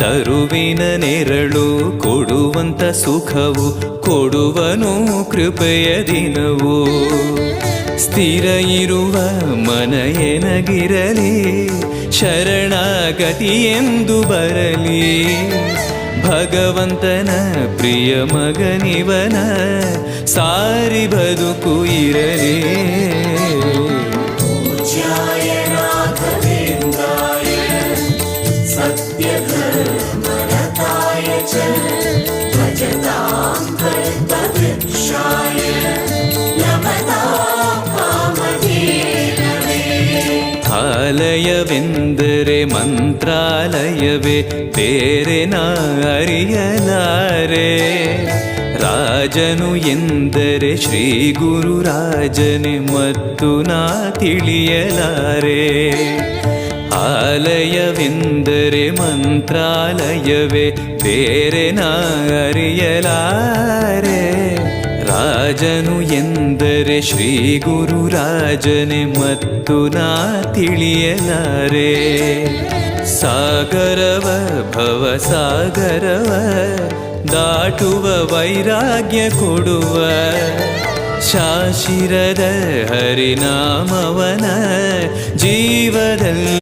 ತರುವಿನ ನೆರಳು ಕೊಡುವಂತ ಸುಖವು ಕೊಡುವನು ಕೃಪೆಯ ದಿನವು. ಸ್ಥಿರ ಇರುವ ಮನ ಎನಗಿರಲಿ ಶರಣಾಗತಿ ಎಂದು ಬರಲಿ. ಭಗವಂತನ ಪ್ರಿಯ ಮಗನಿವನ ಸಾರಿ ಬದುಕು ಇರಲಿ. ಆಲಯವೆಂದರೆ ಮಂತ್ರಾಲಯವೇ ಬೇರೆ ನಾ ಅರಿಯಲಾರೆ. ರಾಜನು ಎಂದರೆ ಶ್ರೀ ಗುರು ರಾಜನೇ ಮತ್ತು ನಾ ತಿಳಿಯಲಾರೆ. ಆಲಯವೆಂದರೆ ಮಂತ್ರಾಲಯವೇ ಬೇರೆ ನಾ ಅರಿಯಲಾರೆ. ರಾಜನು ಎಂದರೆ ಶ್ರೀ ಗುರು ರಾಜನೇ ಮತ್ತು ನಾ ತಿಳಿಯಲಾರೆ. ಸಾಗರವ ಭವ ಸಾಗರವ ದಾಟುವ ವೈರಾಗ್ಯ ಕೊಡುವ ಶಾಶಿರದ ಹರಿನಾಮವನ ಜೀವದಲ್ಲಿ